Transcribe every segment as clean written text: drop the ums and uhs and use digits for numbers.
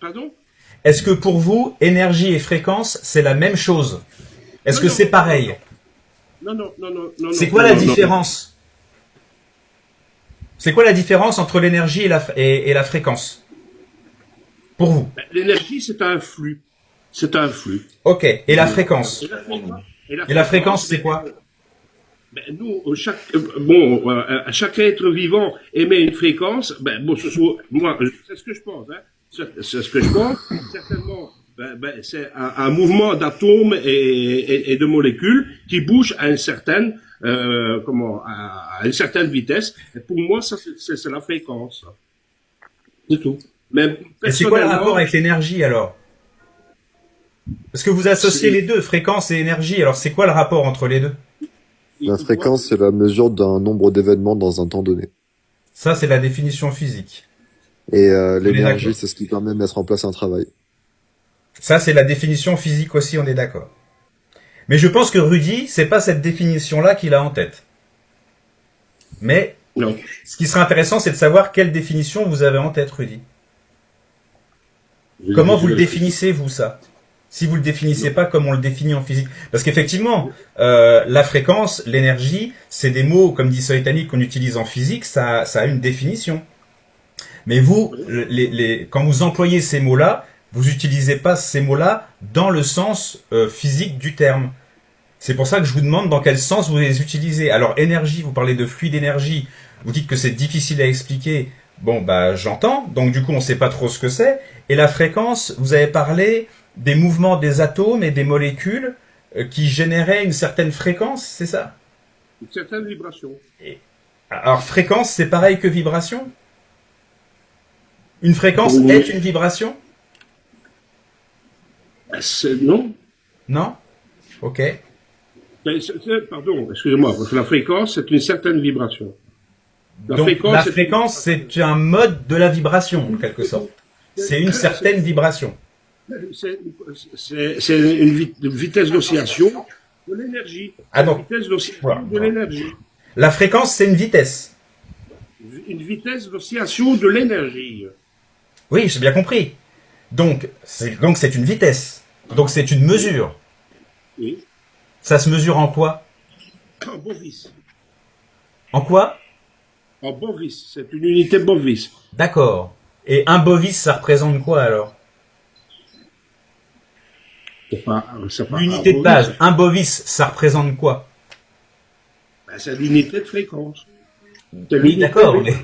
Pardon? Est-ce que pour vous, énergie et fréquence, c'est la même chose? Est-ce Non, que non, c'est pareil? non, non, non, non, non, C'est non, quoi non, la non, non. différence? C'est quoi la différence entre l'énergie et la fréquence? Pour vous? Ben, l'énergie, c'est un flux. C'est un flux. Ok. Et la Et fréquence? la fréquence, Et la fréquence, c'est quoi? ben, nous, chaque être vivant émet une fréquence. Ben, bon, moi, c'est ce que je pense. Hein. C'est ce que je pense. Certainement, c'est un mouvement d'atomes et de molécules qui bougent à une certaine, à une certaine vitesse. Et pour moi, ça, c'est la fréquence. C'est tout. Mais Et c'est quoi le rapport personnellement, avec l'énergie alors? Parce que vous associez c'est, les deux, fréquence et énergie. Alors c'est quoi le rapport entre les deux? La moi, fréquence, c'est la mesure d'un nombre d'événements dans un temps donné. Ça, c'est la définition physique. Et On est l'énergie, d'accord. c'est ce qui permet de mettre en place un travail. Ça, c'est la définition physique aussi, on est d'accord. Mais je pense que Rudy, c'est pas cette définition-là qu'il a en tête. Mais non. ce qui serait intéressant, c'est de savoir quelle définition vous avez en tête, Rudy. Comment vous le définissez, vous, ça? Si vous le définissez pas comme on le définit en physique. Parce qu'effectivement, la fréquence, l'énergie, c'est des mots, comme dit Soitani, qu'on utilise en physique, ça a une définition. Mais vous, quand vous employez ces mots-là, vous n'utilisez pas ces mots-là dans le sens physique du terme. C'est pour ça que je vous demande dans quel sens vous les utilisez. Alors, énergie, vous parlez de flux d'énergie, vous dites que c'est difficile à expliquer. Bon, bah j'entends, donc du coup on ne sait pas trop ce que c'est. Et la fréquence, vous avez parlé des mouvements des atomes et des molécules qui généraient une certaine fréquence, c'est ça? Une certaine vibration. Alors fréquence, c'est pareil que vibration? Une fréquence Oui. est une vibration? Non. Non? Ok. Pardon, excusez-moi, parce que la fréquence, c'est une certaine vibration. Donc la fréquence, c'est un mode de la vibration, en quelque sorte. C'est une certaine vibration. c'est une vitesse d'oscillation de l'énergie. Ah donc, Vitesse d'oscillation voilà. de l'énergie. La fréquence, c'est une vitesse. Une vitesse d'oscillation de l'énergie. Oui, j'ai bien compris. Donc c'est une vitesse. Donc c'est une mesure. Oui. Ça se mesure en quoi? En bovis. En quoi? En bovis. C'est une unité bovis. D'accord. Et un bovis, ça représente quoi alors? C'est pas L'unité de bovis. base. Un bovis, ça représente quoi? Ben, c'est l'unité de fréquence. C'est Oui, l'unité d'accord. de- Mais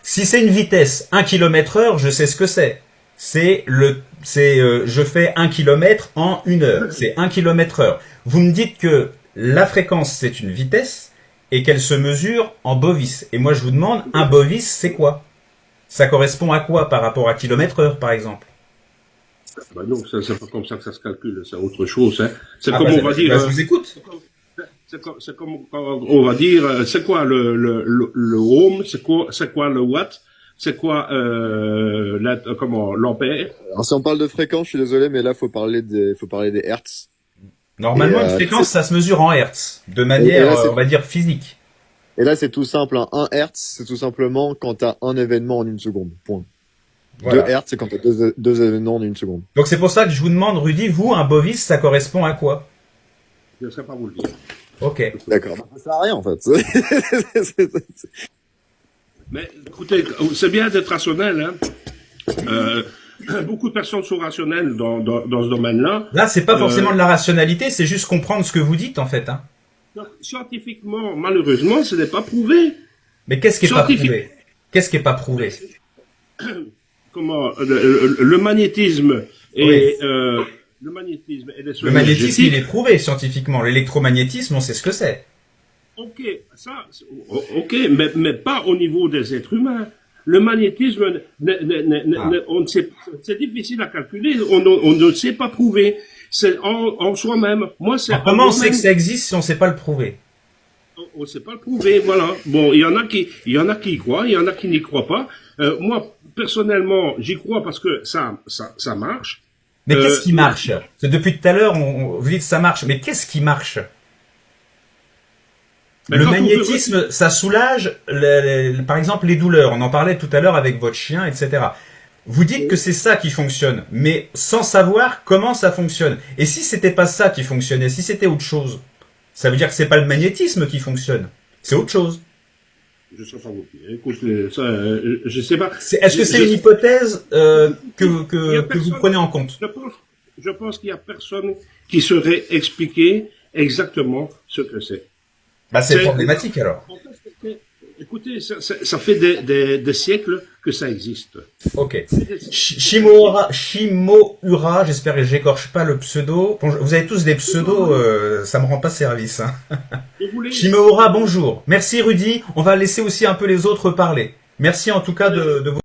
si c'est une vitesse 1 km heure, je sais ce que c'est. Je fais 1 km en 1 heure. C'est 1 km heure. Vous me dites que la fréquence, c'est une vitesse et qu'elle se mesure en bovis. Et moi, je vous demande, un bovis, c'est quoi? Ça correspond à quoi par rapport à kilomètre heure, par exemple? Ben non, c'est pas comme ça que ça se calcule, c'est autre chose. Hein. C'est Ah, comme bah, on va dire. je vous écoute. C'est comme on va dire. C'est quoi le ohm? C'est quoi le watt? C'est quoi l'ampère? Alors si on parle de fréquence, je suis désolé, mais là faut parler des hertz. Normalement, Et, une fréquence, ça se mesure en hertz, de et manière, là, c'est- on va dire, physique. Et là c'est tout simple, hein. 1 hertz, c'est tout simplement quand t'as un événement en une seconde. Point. Voilà. 2 hertz, c'est quand t'as deux événements en une seconde. Donc c'est pour ça que je vous demande, Rudy, vous, un bovis, ça correspond à quoi? Je ne sais pas vous le dire. Ok. D'accord. Ça sert à rien en fait. Mais écoutez, c'est bien d'être rationnel. Hein. Beaucoup de personnes sont rationnelles dans ce domaine-là. Là, c'est pas forcément de la rationalité, c'est juste comprendre ce que vous dites, en fait. Hein. Donc, scientifiquement, malheureusement, ce n'est pas prouvé. Mais qu'est-ce qui est pas Scientifique. prouvé? Qu'est-ce qui est pas prouvé? Comment le magnétisme et Oui. le magnétisme et les Le magnétisme, il est prouvé scientifiquement. L'électromagnétisme, on sait ce que c'est. Ok, ok, mais pas au niveau des êtres humains. Le magnétisme, on ne sait, c'est difficile à calculer. On ne sait pas prouver. C'est en soi-même. Moi, c'est Alors, comment on sait que ça existe si on sait pas le prouver? on ne sait pas le prouver, voilà. Bon, il y en a qui y croient, il y en a qui n'y croient pas. Moi, personnellement, j'y crois parce que ça marche. Mais qu'est-ce qui marche? Parce que depuis tout à l'heure, vous dites ça marche. Mais qu'est-ce qui marche? Mais Le quand on magnétisme, ça soulage, par exemple, les douleurs. On en parlait tout à l'heure avec votre chien, etc. Vous dites que c'est ça qui fonctionne, mais sans savoir comment ça fonctionne. Et si c'était pas ça qui fonctionnait, si c'était autre chose, ça veut dire que c'est pas le magnétisme qui fonctionne, c'est autre chose. Je sais pas vous dire. Écoute, ça, je sais pas. Est-ce que c'est une hypothèse Il y a que vous personne- prenez en compte? Je pense qu'il y a personne qui saurait expliquer exactement ce que c'est. Bah, c'est C'est- problématique alors. En fait, écoutez, ça fait des siècles que ça existe. Ok. Shimoura, j'espère que j'écorche pas le pseudo. Bon, vous avez tous des pseudos, ça me rend pas service. Hein. Vous voulez- Shimoura, bonjour. Merci Rudy. On va laisser aussi un peu les autres parler. Merci en tout cas de vos